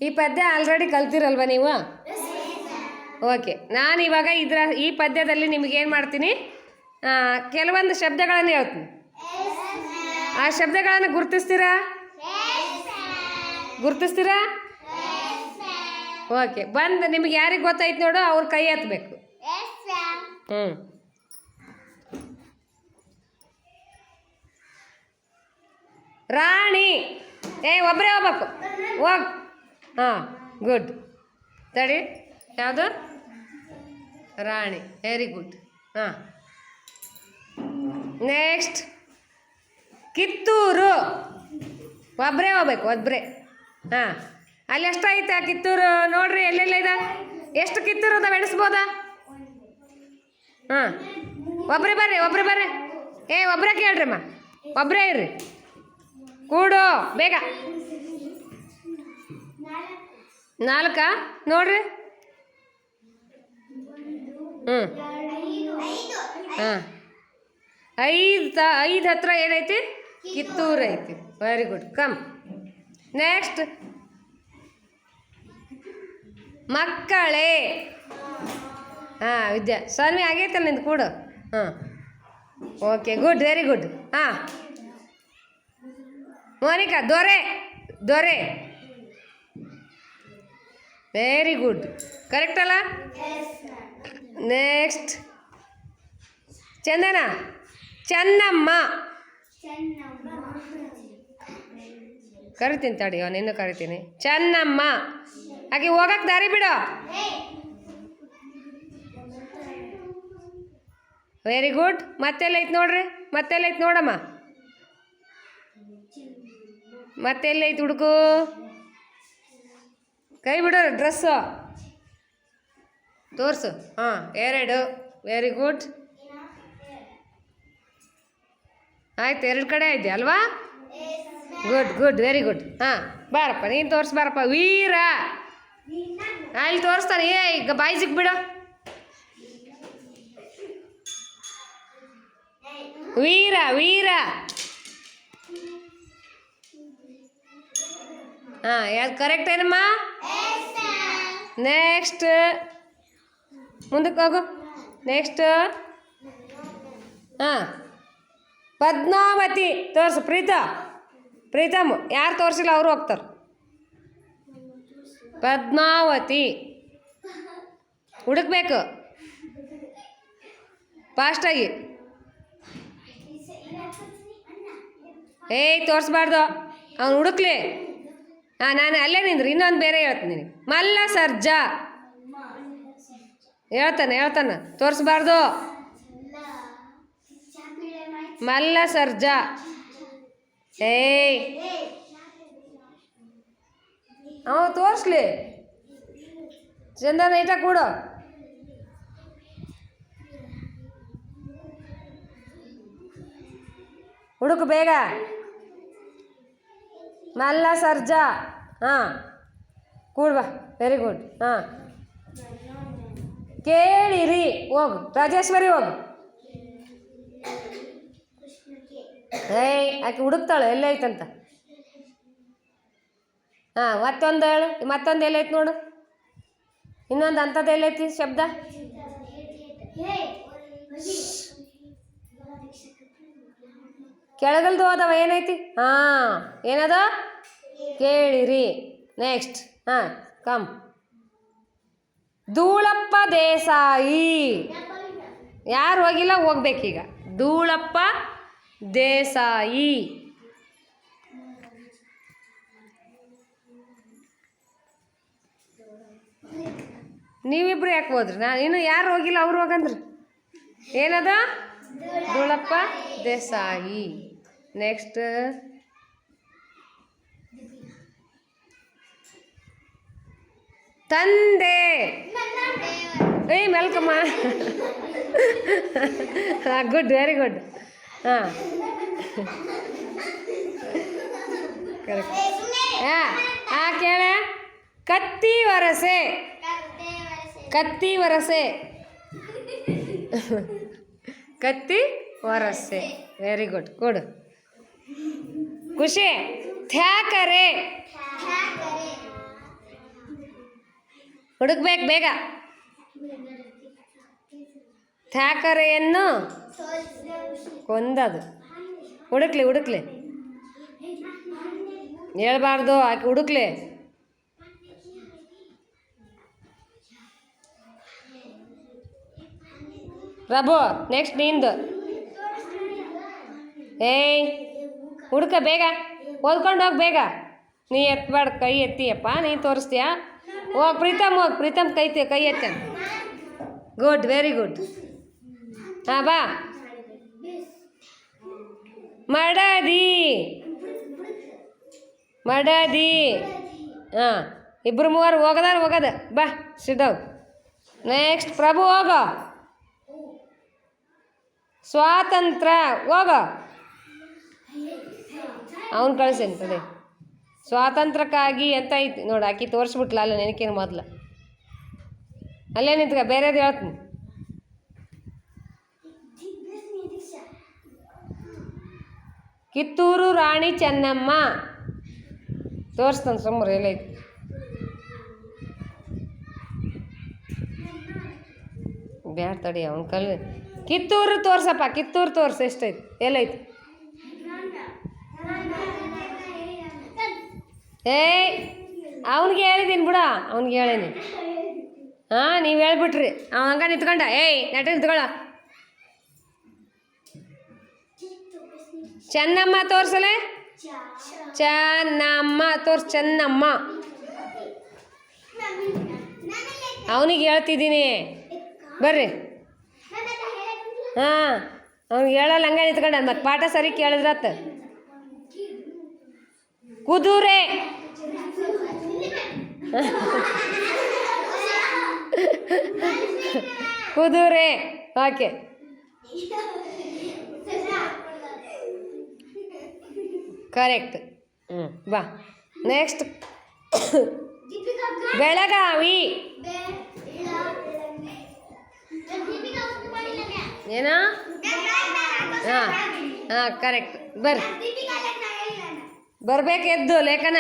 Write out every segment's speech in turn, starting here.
ಈ ಪದ್ಯ ಆಲ್ರೆಡಿ ಕಲ್ತಿರಲ್ವ ನೀವು? ಓಕೆ, ನಾನು ಇವಾಗ ಈ ಪದ್ಯದಲ್ಲಿ ನಿಮಗೇನು ಮಾಡ್ತೀನಿ, ಕೆಲವೊಂದು ಶಬ್ದಗಳನ್ನು ಹೇಳ್ತೀನಿ. ಆ ಶಬ್ದಗಳನ್ನು ಗುರ್ತಿಸ್ತೀರಾ? ಓಕೆ, ಬಂದು ನಿಮ್ಗೆ ಯಾರಿಗೆ ಗೊತ್ತಾಯ್ತು ನೋಡು ಅವ್ರ ಕೈ ಎತ್ತಬೇಕು. ರಾಣಿ. ಒಬ್ಬರೇ ಹೋಗ್ಬೇಕು. ಹೋಗ್. ಹಾಂ, ಗುಡ್. ತಡಿ, ಯಾವುದು? ರಾಣಿ. Very good. ಹಾಂ, ನೆಕ್ಸ್ಟ್ ಕಿತ್ತೂರು. ಒಬ್ಬರೇ ಹೋಗ್ಬೇಕು, ಒಬ್ಬರೇ. ಹಾಂ, ಅಲ್ಲಿ ಎಷ್ಟೈತೆ ಆ ಕಿತ್ತೂರು ನೋಡ್ರಿ, ಎಲ್ಲೆಲ್ಲ ಇದೆ, ಎಷ್ಟು ಕಿತ್ತೂರು ಅದಾವೆ ಎಣಿಸ್ಬೋದಾ? ಹಾಂ, ಒಬ್ಬರೇ ಬರ್ರಿ. ಒಬ್ಬರೇ ಕೇಳ್ರಮ್ಮ, ಒಬ್ಬರೇ ಇರ್ರಿ, ಕೂಡು ಬೇಗ. 4 ನೋಡ್ರಿ. ಹಾಂ, 5 ಹತ್ರ ಏನೈತಿ? ಕಿತ್ತೂರು ಐತಿ. Very good, come. ನೆಕ್ಸ್ಟ್ ಮಕ್ಕಳೇ. ಹಾಂ, ವಿದ್ಯಾ ಸ್ವಾಮಿ ಆಗೈತಲ್ಲ ನಿಂದು, ಕೂಡು. ಹಾಂ, ಓಕೆ, ಗುಡ್, ವೆರಿ ಗುಡ್. ಹಾಂ, ಮೋನಿಕಾ. ದೊರೆ. ವೆರಿ ಗುಡ್, ಕರೆಕ್ಟ್ ಅಲ್ಲ? ನೆಕ್ಸ್ಟ್ ಚೆನ್ನಮ್ಮ. ಕರಿತೀನಿ ತಡಿ, ನಿನ್ನೂ ಕರಿತೀನಿ. ಚೆನ್ನಮ್ಮ. ಆಕೆ ಹೋಗಕ್ಕೆ ದಾರಿ ಬಿಡು. Very good. ಮತ್ತೆಲ್ಲೈತೆ ನೋಡ್ರಿ, ಮತ್ತೆಲ್ಲೈತೆ ನೋಡಮ್ಮ, ಮತ್ತೆಲ್ಲೈತೆ ಹುಡುಕು? ಕೈ ಬಿಡೋರು, ಡ್ರೆಸ್ಸು ತೋರಿಸು. ಹಾಂ, 2. Very good. ಆಯ್ತು, 2 ಕಡೆ ಐತೆ ಅಲ್ವಾ? Good, very good. ಹಾಂ, ಬಾರಪ್ಪ, ನೀನು ತೋರಿಸ್ ಬಾರಪ್ಪ. ವೀರ. ಇಲ್ಲಿ ತೋರಿಸ್ತಾನೆ. ಈಗ ಬಾಯಿ ಸಿಕ್ಬಿಡು. ವೀರ. ಹಾಂ, ಯಾವ್ದು ಕರೆಕ್ಟ್ ಏನಮ್ಮ? ನೆಕ್ಸ್ಟ್ ಮುಂದಕ್ಕೆ ಹೋಗು. ನೆಕ್ಸ್ಟ್ ಹಾಂ, ಪದ್ಮಾವತಿ. ತೋರಿಸು. ಪ್ರೀತಮ್. ಯಾರು ತೋರಿಸಿಲ್ಲ ಅವರು ಹೋಗ್ತಾರೆ. ಪದ್ಮಾವತಿ ಹುಡುಕ್ಬೇಕು ಫಾಸ್ಟಾಗಿ. ತೋರಿಸ್ಬಾರ್ದು, ಅವ್ನು ಹುಡುಕ್ಲಿ. ಹಾಂ, ನಾನು ಅಲ್ಲೇ ನಿಂದ್ರಿ, ಇನ್ನೊಂದು ಬೇರೆ ಹೇಳ್ತೀನಿ. ಮಲ್ಲ ಸರ್ಜಾ. ಹೇಳ್ತಾನೆ, ತೋರಿಸ್ಬಾರ್ದು. ಮಲ್ಲ ಸರ್ಜಾ. ತೋರಿಸ್ಲಿ. ಚಂದ ನೈಟಾಗಿ ಕೂಡು. ಹುಡುಕು ಬೇಗ. ಮಲ್ಲ ಸರ್ಜಾ. ಹಾಂ, ಕೂಡ್ಬಾ. Very good. ಹಾಂ, ಕೇಳಿರಿ. ಹೋಗು ರಾಜೇಶ್ವರಿ, ಹೋಗು. ಆಕೆ ಹುಡುಕ್ತಾಳೆ ಎಲ್ಲೈತಂತ. ಹಾಂ, ಮತ್ತೊಂದು ಹೇಳು. ಮತ್ತೊಂದು ಎಲ್ಲೈತೆ ನೋಡು. ಇನ್ನೊಂದು ಅಂಥದ್ದು ಎಲ್ಲೈತಿ ಶಬ್ದ? ಕೆಳಗಲ್ದು ಹೋದವ ಏನೈತಿ? ಹಾಂ, ಏನದ? ಕೇಳಿರಿ. ನೆಕ್ಸ್ಟ್ ಹಾಂ, ಕಮ್. ಧೂಳಪ್ಪ ದೇಸಾಯಿ. ಯಾರು ಹೋಗಿಲ್ಲ, ಹೋಗ್ಬೇಕೀಗ. ಧೂಳಪ್ಪ ದೇಸಾಯಿ. ನೀವಿಬ್ರು ಯಾಕೆ ಹೋದ್ರಿ? ಇನ್ನು ಯಾರು ಹೋಗಿಲ್ಲ, ಅವ್ರು ಹೋಗಂದ್ರಿ. ಏನದ? ಧೂಳಪ್ಪ ದೇಸಾಯಿ. ನೆಕ್ಸ್ಟ್ ತಂದೆ. ಮೆಲ್ಕಮ್ಮ. Good, very good. ಹಾಂ, ಕರೆಕ್ಟ್. ಹಾಂ, ಕೇಳ. ಕತ್ತಿ ವರಸೆ. ಕತ್ತಿ ವರಸೆ. ವೆರಿ ಗುಡ್, ಕೊಡು. ಖುಷಿ. ಥ್ಯಾಕರೆ. ಹುಡುಕ್ಬೇಕು ಬೇಗ. ಥ್ಯಾಕರೆಯನ್ನು ಕೊಂದದು. ಹುಡುಕ್ಲಿ ಹೇಳ್ಬಾರ್ದು, ಆಕೆ ಹುಡುಕ್ಲಿ. ಪ್ರಭು ನೆಕ್ಸ್ಟ್ ನಿಂದು. ಏಯ್ ಹುಡುಕ ಬೇಗ, ಓದ್ಕೊಂಡು ಹೋಗಿ ಬೇಗ. ನೀ ಎತ್ತಬೇಡ, ಕೈ ಎತ್ತಿಯಪ್ಪ, ನೀ ತೋರಿಸ್ತೀಯಾ? ಹೋಗಿ ಪ್ರೀತಮ್ ಕೈ ಎತ್ತ. Good, very good. ಹಾಂ ಬಾ. ಮಡದಿ. ಹಾಂ, ಇಬ್ಬರು ಮೂವರು ಹೋಗದ ಬಾ, ಸಿಡವ್. ನೆಕ್ಸ್ಟ್ ಪ್ರಭು ಹೋಗೋ. ಸ್ವಾತಂತ್ರ್ಯ ಹೋಗೋ. ಅವನು ಕಳಿಸೇನು ತಡೆ. ಸ್ವಾತಂತ್ರ್ಯಕ್ಕಾಗಿ ಅಂತ ಐತಿ ನೋಡಿ, ಆಕಿ ತೋರಿಸ್ಬಿಟ್ಲ ಅಲ್ಲ ನೆನಕೇನು ಮೊದಲು. ಅಲ್ಲೇ ನಿಂತ್ಕ, ಬೇರೆದು ಹೇಳ್ತೀನಿ. ಕಿತ್ತೂರು ರಾಣಿ ಚೆನ್ನಮ್ಮ ತೋರಿಸ್ತಾನೆ ಸುಮ್ಮನೆ ಎಲ್ಲೈತಿ. ಬ್ಯಾಡ ತಡಿ, ಅವನ ಕಲ್. ಕಿತ್ತೂರು ತೋರ್ಸಪ್ಪ, ಕಿತ್ತೂರು ತೋರ್ಸು, ಎಷ್ಟೈತಿ, ಎಲ್ಲೈತಿ? ಏಯ್ ಅವನಿಗೆ ಹೇಳಿದ್ದೀನಿ ಬಿಡ, ಅವ್ನಿಗೆ ಹೇಳೀನಿ. ಹಾಂ, ನೀವು ಹೇಳ್ಬಿಟ್ರಿ, ಅವ ಹಂಗ ನಿಂತ್ಕೊಂಡ. ಏಯ್ ನಟ ನಿಂತ್ಕೊಳ್ಳ. ಚೆನ್ನಮ್ಮ ತೋರ್ಸಲೆ. ಚೆನ್ನಮ್ಮ ತೋರ್ಸು, ಚೆನ್ನಮ್ಮ. ಅವನಿಗೆ ಹೇಳ್ತಿದ್ದೀನಿ, ಬರ್ರಿ. ಹಾಂ, ಅವ್ನಿಗೆ ಹೇಳಲ್ಲ, ಹಂಗೆ ನಿಂತ್ಕೊಂಡ. ಮತ್ತು ಪಾಠ ಸರಿ ಕೇಳಿದ್ರತ್ತ. ಕುದುರೆ. ಕುದುರೆ, ಓಕೆ. ಕರೆಕ್ಟ್. ಬಾ ನೆಕ್ಸ್ಟ್. ಬೆಳಗಾವಿ. ಏನಾ? ಹಾಂ ಕರೆಕ್ಟ್. ಬರ್ಬೇಕು, ಎದ್ದು ಲೇಖನ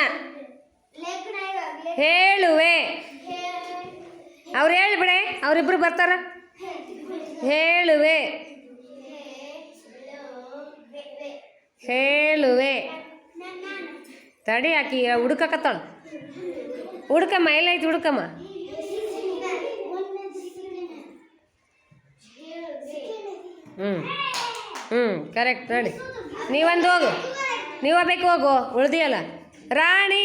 ಹೇಳುವೆ. ಅವ್ರು ಹೇಳಿಬಿಡೆ, ಅವರಿಬ್ರು ಬರ್ತಾರ. ಹೇಳುವೆ. ತಡಿ, ಆಕಿ ಹುಡುಕಕತ್ತಾಳ. ಹುಡುಕಮ್ಮ, ಎಲ್ಲೈತಿ ಹುಡುಕಮ್ಮ. ಕರೆಕ್ಟ್. ನೋಡಿ, ನೀವೊಂದು ಹೋಗು, ನೀವಬೇಕು ಹೋಗು, ಉಳ್ದಿಯಲ್ಲ. ರಾಣಿ.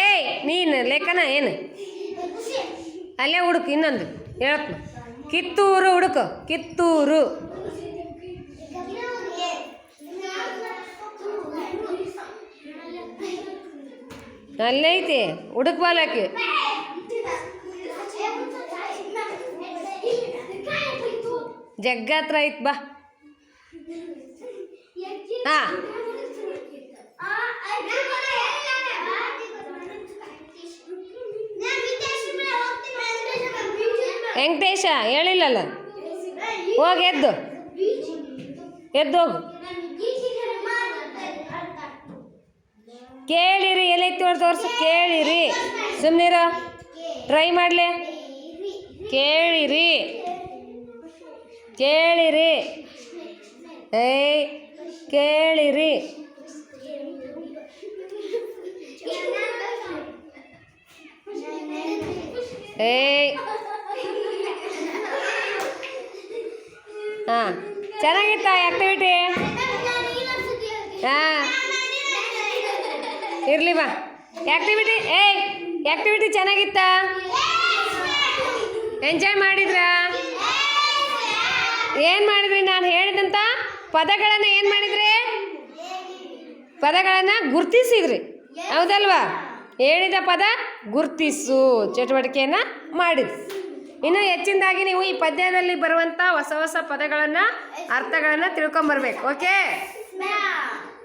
ಏಯ್ ನೀನು ಲೇಖನ ಏನು? ಅಲ್ಲೇ ಹುಡುಕು. ಇನ್ನೊಂದು ಹೇಳ್ತು. ಕಿತ್ತೂರು ಹುಡುಕು, ಕಿತ್ತೂರು. ಅಲ್ಲೈತಿ, ಹುಡುಕ್ಬಾಲಕ್ಕೆ. ಜಗ್ಗತ್ರ ಐತ್ ಬಾ. ಹಾಂ, ವೆಂಕಟೇಶ ಹೇಳಿಲ್ಲಲ್ಲ. ಹೋಗಿ ಎದ್ದು ಹೋಗು. ಕೇಳಿರಿ, ಎಲ್ಲೈತಿ ತೋರಿಸು. ಕೇಳಿರಿ, ಸುಮ್ಮನಿರ, ಟ್ರೈ ಮಾಡಲಿ. ಕೇಳಿರಿ. ಏಯ್ ಕೇಳಿರಿ. ಏಯ್ ಹಾಂ, ಚೆನ್ನಾಗಿತ್ತ ಆ್ಯಕ್ಟಿವಿಟಿ? ಹಾಂ, ಇರಲಿ ಬಾ. ಆ್ಯಕ್ಟಿವಿಟಿ ಚೆನ್ನಾಗಿತ್ತ? ಎಂಜಾಯ್ ಮಾಡಿದ್ರಾ? ಏನು ಮಾಡಿದ್ರಿ? ನಾನು ಹೇಳಿದಂಥ ಪದಗಳನ್ನು ಏನು ಮಾಡಿದ್ರಿ? ಪದಗಳನ್ನು ಗುರ್ತಿಸಿದ್ರಿ, ಹೌದಲ್ವಾ? ಹೇಳಿದ ಪದ ಗುರ್ತಿಸು ಚಟುವಟಿಕೆಯನ್ನು ಮಾಡಿದ್ರಿ. ಇನ್ನು ಹೆಚ್ಚಿನದಾಗಿ ನೀವು ಈ ಪದ್ಯದಲ್ಲಿ ಬರುವಂಥ ಹೊಸ ಹೊಸ ಪದಗಳನ್ನು, ಅರ್ಥಗಳನ್ನು ತಿಳ್ಕೊಂಬರ್ಬೇಕು. ಓಕೆ.